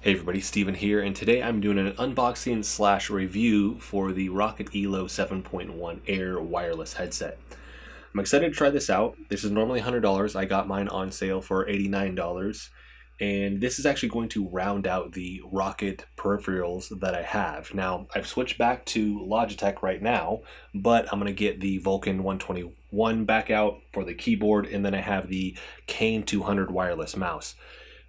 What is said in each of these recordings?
Hey everybody, Steven here, and today I'm doing an unboxing slash review for the ROCCAT ELO 7.1 Air wireless headset. I'm excited to try this out. This is normally $100. I got mine on sale for $89, and this is actually going to round out the ROCCAT peripherals that I have. Now, I've switched back to Logitech right now, but I'm going to get the Vulcan 121 back out for the keyboard, and then I have the KAIN 200 wireless mouse.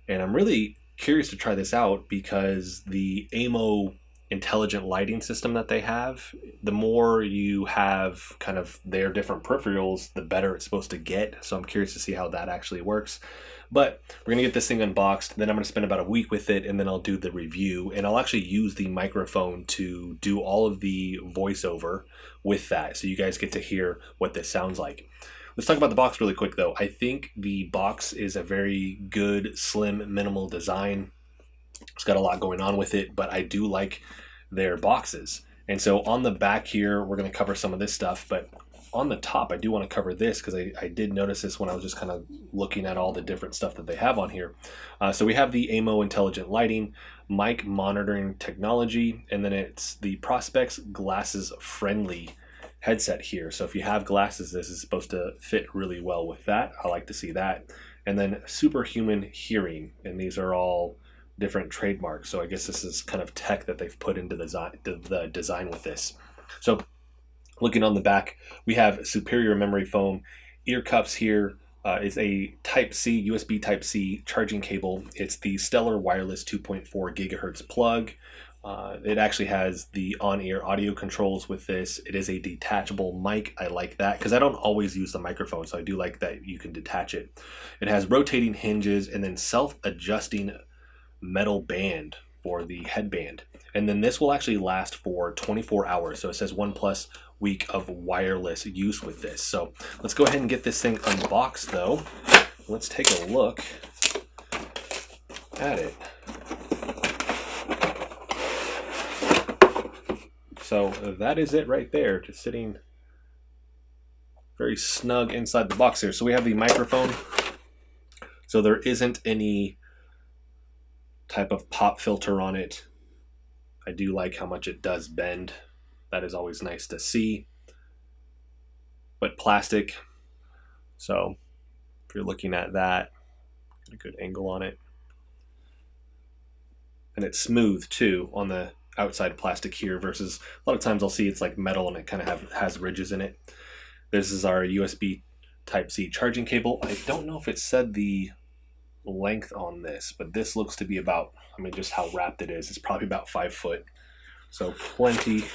And I'm really curious to try this out because the AMO intelligent lighting system that they have, the more you have kind of their different peripherals, the better it's supposed to get. So I'm curious to see how that actually works. But we're gonna get this thing unboxed, then I'm gonna spend about a week with it, and then I'll do the review, and I'll actually use the microphone to do all of the voiceover with that, so you guys get to hear what this sounds like. Let's talk about the box really quick though. I think the box is a very good, slim, minimal design. It's got a lot going on with it, but I do like their boxes. And so on the back here, we're going to cover some of this stuff, but on the top, I do want to cover this because I did notice this when I was just kind of looking at all the different stuff that they have on here. So we have the AMO intelligent lighting, mic monitoring technology, and then it's the Prospects glasses friendly headset here. So if you have glasses, this is supposed to fit really well with that. I like to see that. And then superhuman hearing, and these are all different trademarks. So I guess this is kind of tech that they've put into the design with this. So looking on the back, we have superior memory foam, ear cups here. Is a Type-C, USB Type-C charging cable. It's the Stellar Wireless 2.4 gigahertz plug. It actually has the on-ear audio controls with this. It is a detachable mic. I like that because I don't always use the microphone, so I do like that you can detach it. It has rotating hinges and then self-adjusting metal band for the headband. And then this will actually last for 24 hours. So it says 1+ week of wireless use with this. So let's go ahead and get this thing unboxed though. Let's take a look at it. So that is it right there, just sitting very snug inside the box here. So we have the microphone. So there isn't any type of pop filter on it. I do like how much it does bend. That is always nice to see. But plastic. So if you're looking at that, get a good angle on it. And it's smooth too on the outside plastic here versus a lot of times I'll see it's like metal and it kind of has ridges in it. This is our USB Type-C charging cable. I don't know if it said the length on this, but this looks to be about, I mean, just how wrapped it is. It's probably about 5 foot. So plenty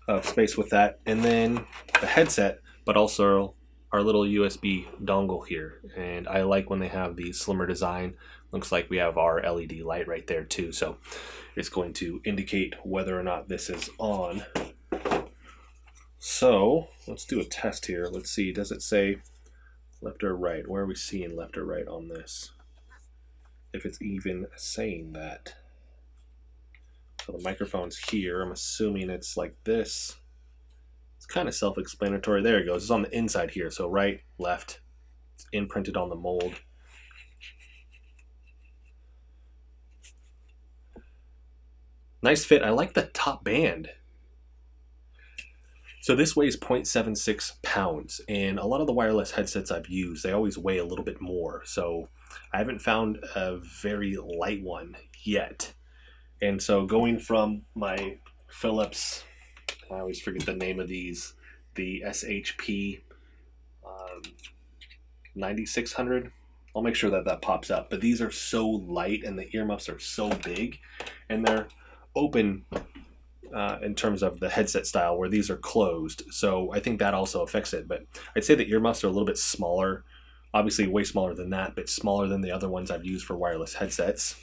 of space with that. And then the headset, but also our little USB dongle here. And I like when they have the slimmer design. Looks like we have our LED light right there too. So it's going to indicate whether or not this is on. So let's do a test here. Let's see, does it say left or right? Where are we seeing left or right on this? If it's even saying that. So the microphone's here. I'm assuming it's like this. It's kind of self-explanatory. There it goes. It's on the inside here. So right, left. It's imprinted on the mold. Nice fit. I like the top band. So this weighs 0.76 pounds, and a lot of the wireless headsets I've used, they always weigh a little bit more. So I haven't found a very light one yet. And so going from my Philips, I always forget the name of these, the SHP 9600. I'll make sure that that pops up. But these are so light and the earmuffs are so big, and they're open in terms of the headset style, where these are closed. So I think that also affects it. But I'd say the earmuffs are a little bit smaller, obviously way smaller than that, but smaller than the other ones I've used for wireless headsets.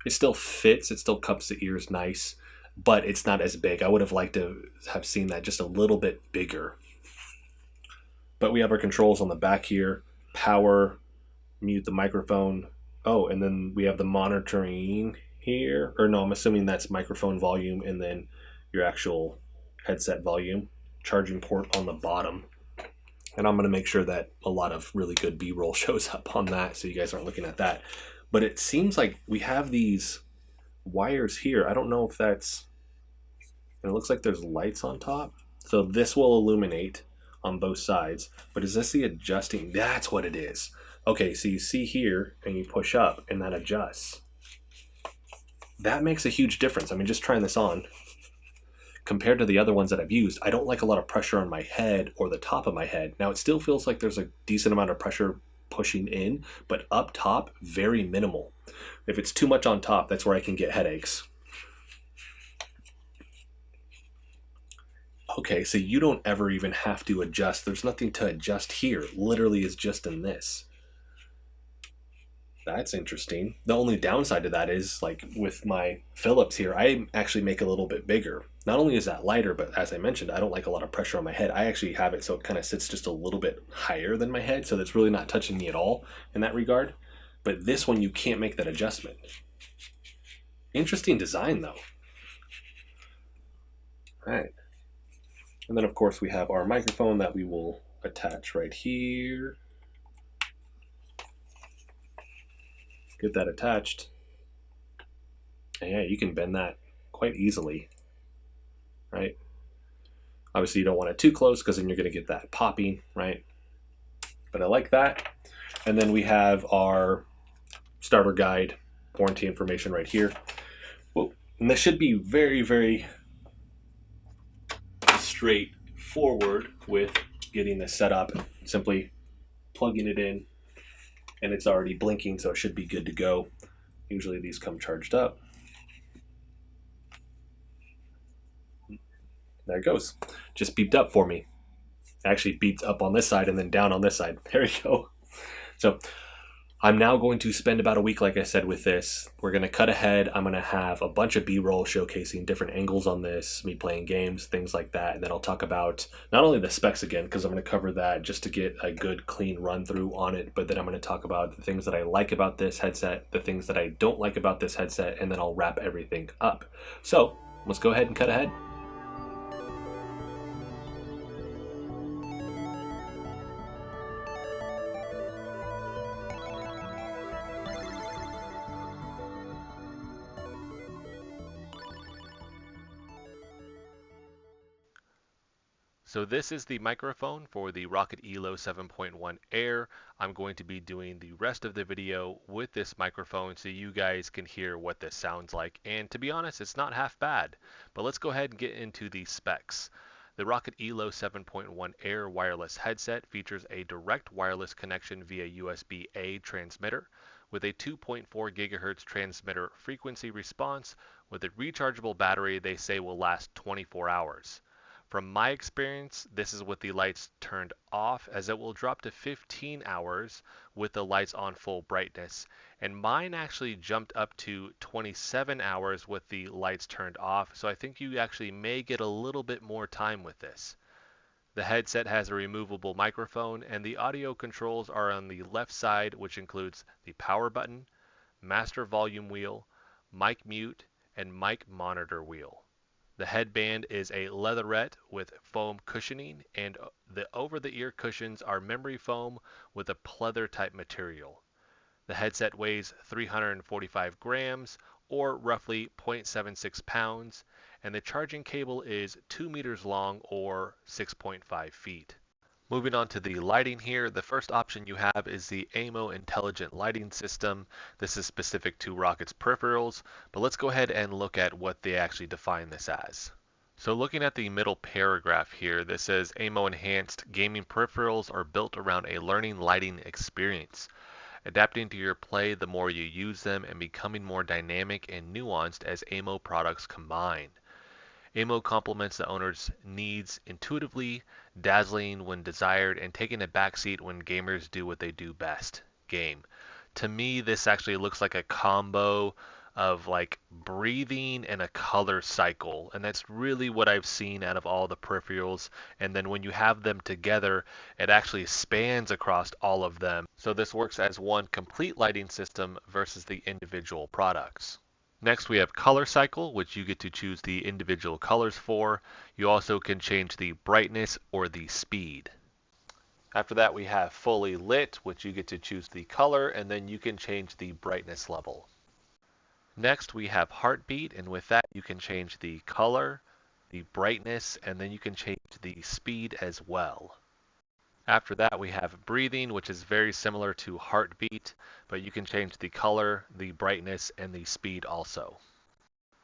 It still fits, it still cups the ears nice, but it's not as big. I would have liked to have seen that just a little bit bigger. But we have our controls on the back here, power, mute the microphone. Oh, and then we have the monitoring here, or no, I'm assuming that's microphone volume and then your actual headset volume, charging port on the bottom. And I'm going to make sure that a lot of really good B-roll shows up on that so you guys aren't looking at that. but it seems like we have these wires here. I don't know if that's, it looks like there's lights on top. So this will illuminate on both sides, but is this the adjusting? That's what it is. Okay, so you see here and you push up and that adjusts. That makes a huge difference. I mean, just trying this on, compared to the other ones that I've used, I don't like a lot of pressure on my head or the top of my head. Now it still feels like there's a decent amount of pressure pushing in, but up top, very minimal. If it's too much on top, that's where I can get headaches. Okay, so you don't ever even have to adjust. There's nothing to adjust here. Literally is just in this. That's interesting. The only downside to that is, like with my Philips here, I actually make it a little bit bigger. Not only is that lighter, but as I mentioned, I don't like a lot of pressure on my head. I actually have it so it kind of sits just a little bit higher than my head, so that's really not touching me at all in that regard. But this one, you can't make that adjustment. Interesting design, though. All right. And then, of course, we have our microphone that we will attach right here. Get that attached. And yeah, you can bend that quite easily, right? Obviously, you don't want it too close because then you're going to get that popping, right? But I like that. And then we have our starter guide, warranty information right here. Well, and this should be very, very straightforward with getting this set up. Simply plugging it in, and it's already blinking, so it should be good to go. Usually these come charged up. There it goes. Just beeped up for me. Actually beeped up on this side and then down on this side. There we go. So I'm now going to spend about a week, like I said, with this. We're going to cut ahead. I'm going to have a bunch of B-roll showcasing different angles on this, me playing games, things like that. And then I'll talk about not only the specs again, because I'm going to cover that just to get a good, clean run through on it, but then I'm going to talk about the things that I like about this headset, the things that I don't like about this headset, and then I'll wrap everything up. So let's go ahead and cut ahead. So this is the microphone for the ROCCAT ELO 7.1 Air. I'm going to be doing the rest of the video with this microphone so you guys can hear what this sounds like. And to be honest, it's not half bad. But let's go ahead and get into the specs. The ROCCAT ELO 7.1 Air wireless headset features a direct wireless connection via USB-A transmitter with a 2.4 gigahertz transmitter frequency response with a rechargeable battery they say will last 24 hours. From my experience, this is with the lights turned off, as it will drop to 15 hours with the lights on full brightness. And mine actually jumped up to 27 hours with the lights turned off, so I think you actually may get a little bit more time with this. The headset has a removable microphone, and the audio controls are on the left side, which includes the power button, master volume wheel, mic mute, and mic monitor wheel. The headband is a leatherette with foam cushioning, and the over-the-ear cushions are memory foam with a pleather type material. The headset weighs 345 grams, or roughly 0.76 pounds, and the charging cable is 2 meters long, or 6.5 feet. Moving on to the lighting here, the first option you have is the AIMO Intelligent Lighting System. This is specific to ROCCAT's peripherals, but let's go ahead and look at what they actually define this as. So looking at the middle paragraph here, this says AIMO Enhanced Gaming Peripherals are built around a learning lighting experience, adapting to your play the more you use them and becoming more dynamic and nuanced as AIMO products combine. AIMO complements the owner's needs intuitively, dazzling when desired, and taking a backseat when gamers do what they do best, game. To me, this actually looks like a combo of like breathing and a color cycle, and that's really what I've seen out of all the peripherals. And then when you have them together, it actually spans across all of them. So this works as one complete lighting system versus the individual products. Next we have color cycle, which you get to choose the individual colors for. You also can change the brightness or the speed. After that, we have fully lit, which you get to choose the color, and then you can change the brightness level. Next, we have heartbeat, and with that, you can change the color, the brightness, and then you can change the speed as well. After that, we have breathing, which is very similar to heartbeat, but you can change the color, the brightness, and the speed also.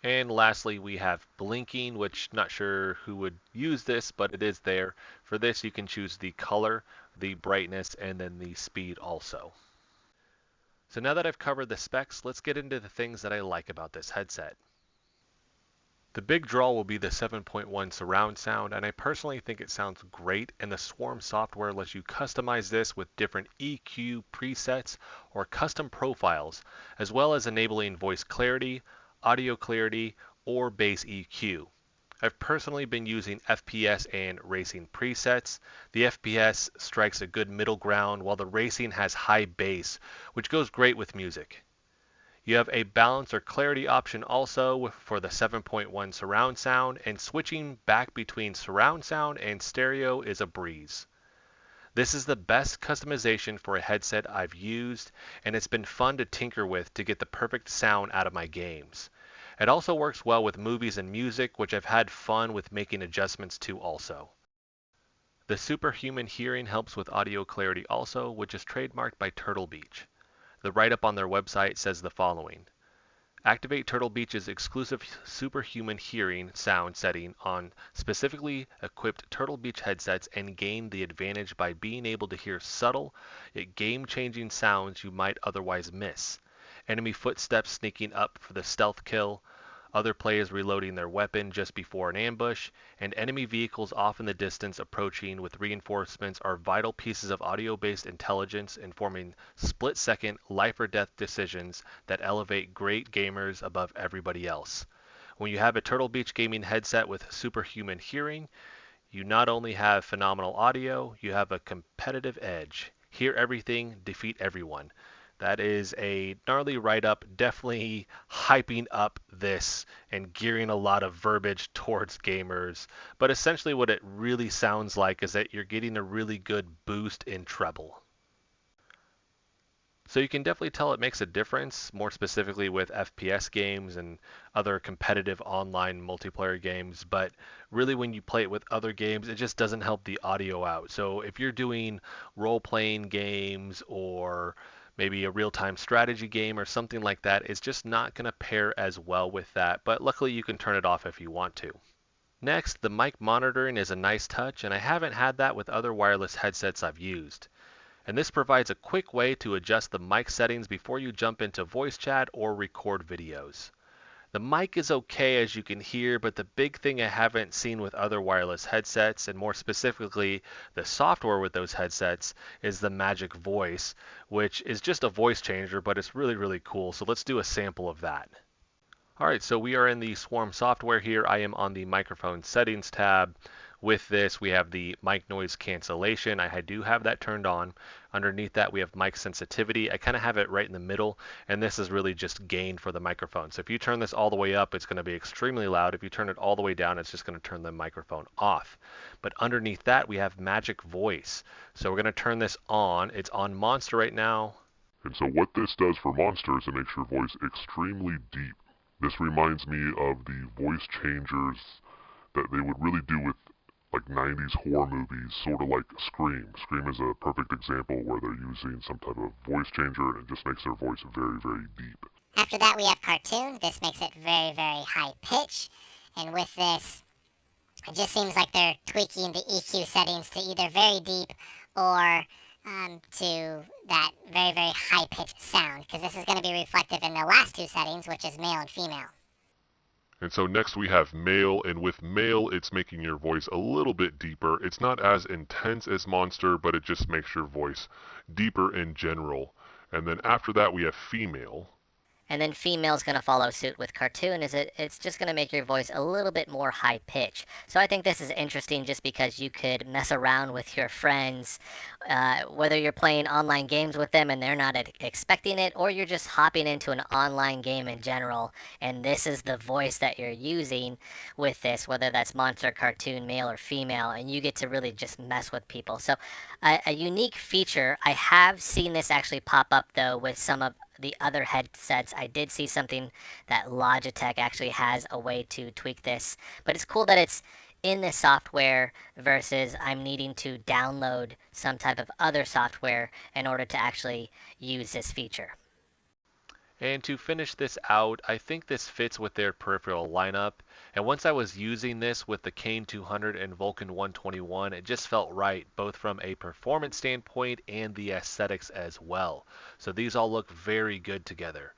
And lastly, we have blinking, which not sure who would use this, but it is there. For this, you can choose the color, the brightness, and then the speed also. So now that I've covered the specs, let's get into the things that I like about this headset. The big draw will be the 7.1 surround sound, and I personally think it sounds great, and the Swarm software lets you customize this with different EQ presets or custom profiles, as well as enabling voice clarity, audio clarity, or bass EQ. I've personally been using FPS and racing presets. The FPS strikes a good middle ground, while the racing has high bass, which goes great with music. You have a balance or clarity option also for the 7.1 surround sound, and switching back between surround sound and stereo is a breeze. This is the best customization for a headset I've used, and it's been fun to tinker with to get the perfect sound out of my games. It also works well with movies and music, which I've had fun with making adjustments to also. The superhuman hearing helps with audio clarity also, which is trademarked by Turtle Beach. The write-up on their website says the following: activate Turtle Beach's exclusive superhuman hearing sound setting on specifically equipped Turtle Beach headsets and gain the advantage by being able to hear subtle yet game-changing sounds you might otherwise miss. Enemy footsteps sneaking up for the stealth kill, other players reloading their weapon just before an ambush, and enemy vehicles off in the distance approaching with reinforcements are vital pieces of audio-based intelligence informing split-second life-or-death decisions that elevate great gamers above everybody else. When you have a Turtle Beach gaming headset with superhuman hearing, you not only have phenomenal audio, you have a competitive edge. Hear everything, defeat everyone. That is a gnarly write-up, definitely hyping up this and gearing a lot of verbiage towards gamers. But essentially what it really sounds like is that you're getting a really good boost in treble. So you can definitely tell it makes a difference, more specifically with FPS games and other competitive online multiplayer games, but really when you play it with other games, it just doesn't help the audio out. So if you're doing role-playing games or maybe a real-time strategy game or something like that, it's just not going to pair as well with that, but luckily you can turn it off if you want to. Next, the mic monitoring is a nice touch, and I haven't had that with other wireless headsets I've used. And this provides a quick way to adjust the mic settings before you jump into voice chat or record videos. The mic is okay as you can hear, but the big thing I haven't seen with other wireless headsets, and more specifically the software with those headsets, is the Magic Voice, which is just a voice changer, but it's really, really cool. So let's do a sample of that. Alright, so we are in the Swarm software here. I am on the microphone settings tab. With this, we have the mic noise cancellation. I do have that turned on. Underneath that, we have mic sensitivity. I kind of have it right in the middle, and this is really just gain for the microphone. So if you turn this all the way up, it's going to be extremely loud. If you turn it all the way down, it's just going to turn the microphone off. But underneath that, we have Magic Voice. So we're going to turn this on. It's on Monster right now. And so what this does for Monster is it makes your voice extremely deep. This reminds me of the voice changers that they would really do with like 90s horror movies, sort of like Scream. Scream is a perfect example where they're using some type of voice changer and it just makes their voice very, very deep. After that, we have Cartoon. This makes it very, very high pitch. And with this, it just seems like they're tweaking the EQ settings to either very deep or to that very, very high pitched sound, because this is going to be reflective in the last two settings, which is male and female. And so next we have male, and with male it's making your voice a little bit deeper. It's not as intense as Monster, but it just makes your voice deeper in general. And then after that we have female. And then female's going to follow suit with cartoon. It's just going to make your voice a little bit more high pitch. So I think this is interesting just because you could mess around with your friends, whether you're playing online games with them and they're not expecting it, or you're just hopping into an online game in general, and this is the voice that you're using with this, whether that's monster, cartoon, male or female, and you get to really just mess with people. So a unique feature, I have seen this actually pop up though with some of the other headsets. I did see something that Logitech actually has a way to tweak this, but it's cool that it's in the software versus I'm needing to download some type of other software in order to actually use this feature. And to finish this out, I think this fits with their peripheral lineup. And once I was using this with the KAIN 200 and Vulcan 121, it just felt right, both from a performance standpoint and the aesthetics as well. So these all look very good together.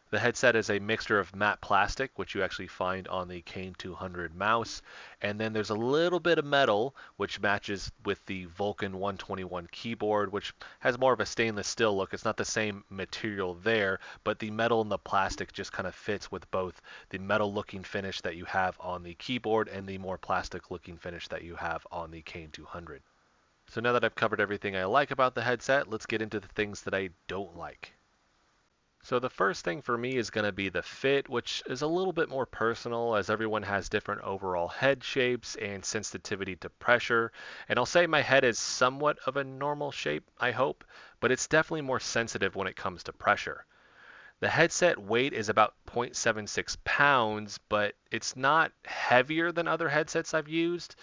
The headset is a mixture of matte plastic, which you actually find on the KAIN 200 mouse, and then there's a little bit of metal, which matches with the Vulcan 121 keyboard, which has more of a stainless steel look. It's not the same material there, but the metal and the plastic just kind of fits with both the metal looking finish that you have on the keyboard and the more plastic looking finish that you have on the KAIN 200. So now that I've covered everything I like about the headset, let's get into the things that I don't like. So the first thing for me is going to be the fit, which is a little bit more personal as everyone has different overall head shapes and sensitivity to pressure. And I'll say my head is somewhat of a normal shape, I hope, but it's definitely more sensitive when it comes to pressure. The headset weight is about 0.76 pounds, but it's not heavier than other headsets I've used,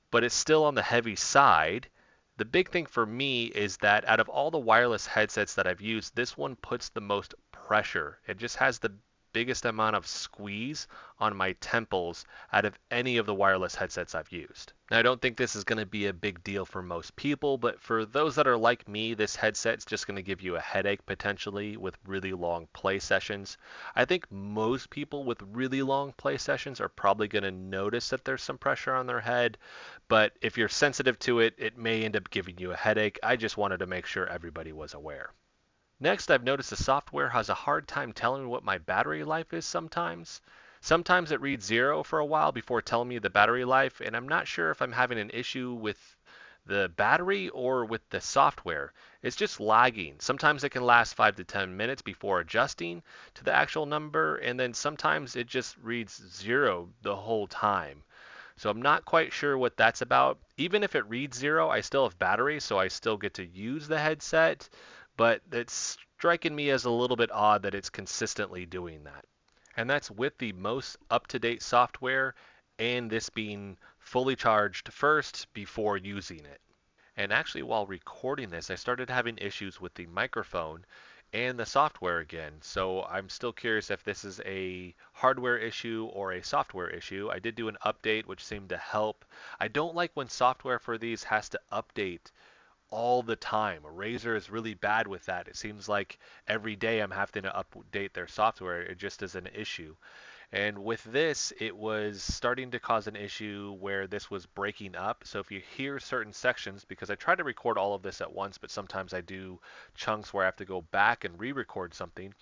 but it's still on the heavy side. The big thing for me is that out of all the wireless headsets that I've used, this one puts the most pressure. It just has the biggest amount of squeeze on my temples out of any of the wireless headsets I've used. Now, I don't think this is going to be a big deal for most people, but for those that are like me, this headset's just going to give you a headache potentially with really long play sessions. I think most people with really long play sessions are probably going to notice that there's some pressure on their head, but if you're sensitive to it, it may end up giving you a headache. I just wanted to make sure everybody was aware. Next, I've noticed the software has a hard time telling me what my battery life is sometimes. Sometimes it reads 0 for a while before telling me the battery life, and I'm not sure if I'm having an issue with the battery or with the software. It's just lagging. Sometimes it can last 5 to 10 minutes before adjusting to the actual number, and then sometimes it just reads 0 the whole time. So I'm not quite sure what that's about. Even if it reads 0, I still have battery, so I still get to use the headset, but it's striking me as a little bit odd that it's consistently doing that. And that's with the most up-to-date software and this being fully charged first before using it. And actually, while recording this, I started having issues with the microphone and the software again. So I'm still curious if this is a hardware issue or a software issue. I did do an update, which seemed to help. I don't like when software for these has to update all the time. Razer is really bad with that. It seems like every day I'm having to update their software. It just is an issue. And with this, it was starting to cause an issue where this was breaking up. So if you hear certain sections, because I try to record all of this at once, but sometimes I do chunks where I have to go back and re-record something,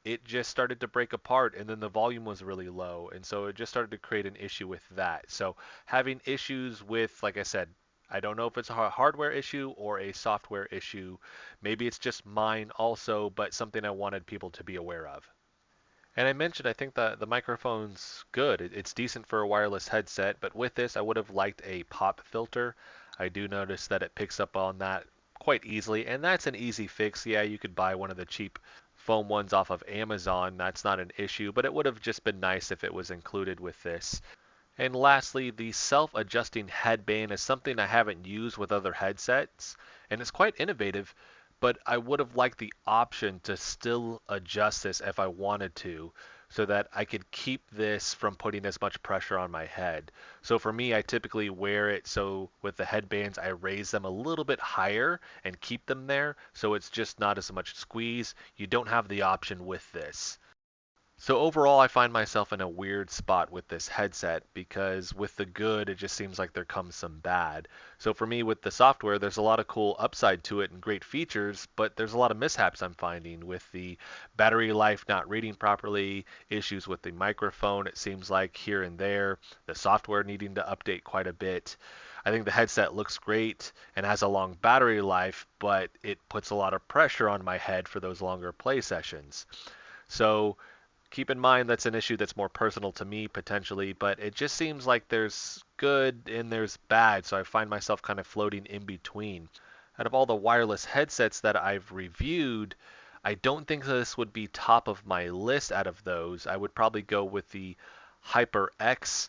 it just started to break apart and then the volume was really low. And so it just started to create an issue with that. So having issues with, like I said, I don't know if it's a hardware issue or a software issue. Maybe it's just mine also, but something I wanted people to be aware of. And I mentioned I think the microphone's good. It's decent for a wireless headset, but with this I would have liked a pop filter. I do notice that it picks up on that quite easily, and that's an easy fix. Yeah, you could buy one of the cheap foam ones off of Amazon. That's not an issue, but it would have just been nice if it was included with this. And lastly, the self-adjusting headband is something I haven't used with other headsets, and it's quite innovative, but I would have liked the option to still adjust this if I wanted to, so that I could keep this from putting as much pressure on my head. So for me, I typically wear it so with the headbands, I raise them a little bit higher and keep them there, so it's just not as much squeeze. You don't have the option with this. So overall, I find myself in a weird spot with this headset because with the good, it just seems like there comes some bad. So for me, with the software, there's a lot of cool upside to it and great features, but there's a lot of mishaps I'm finding with the battery life not reading properly, issues with the microphone, it seems like here and there, the software needing to update quite a bit. I think the headset looks great and has a long battery life, but it puts a lot of pressure on my head for those longer play sessions. So keep in mind that's an issue that's more personal to me potentially, but it just seems like there's good and there's bad, so I find myself kind of floating in between. Out of all the wireless headsets that I've reviewed, I don't think this would be top of my list out of those. I would probably go with the HyperX.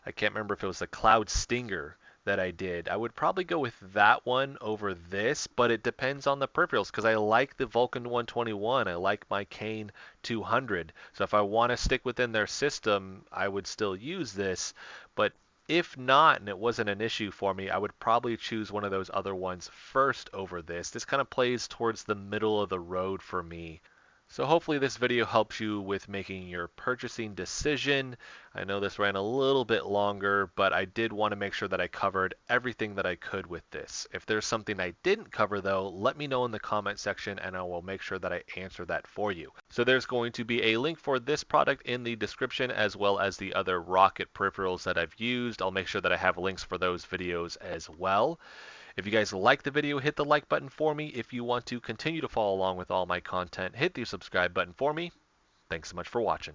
I can't remember if it was the Cloud Stinger that I did. I would probably go with that one over this, but it depends on the peripherals because I like the Vulcan 121. I like my KAIN 200. So if I want to stick within their system, I would still use this. But if not, and it wasn't an issue for me, I would probably choose one of those other ones first over this. This kind of plays towards the middle of the road for me. So hopefully this video helps you with making your purchasing decision. I know this ran a little bit longer, but I did want to make sure that I covered everything that I could with this. If there's something I didn't cover though, let me know in the comment section and I will make sure that I answer that for you. So there's going to be a link for this product in the description as well as the other ROCCAT peripherals that I've used. I'll make sure that I have links for those videos as well. If you guys like the video, hit the like button for me. If you want to continue to follow along with all my content, hit the subscribe button for me. Thanks so much for watching.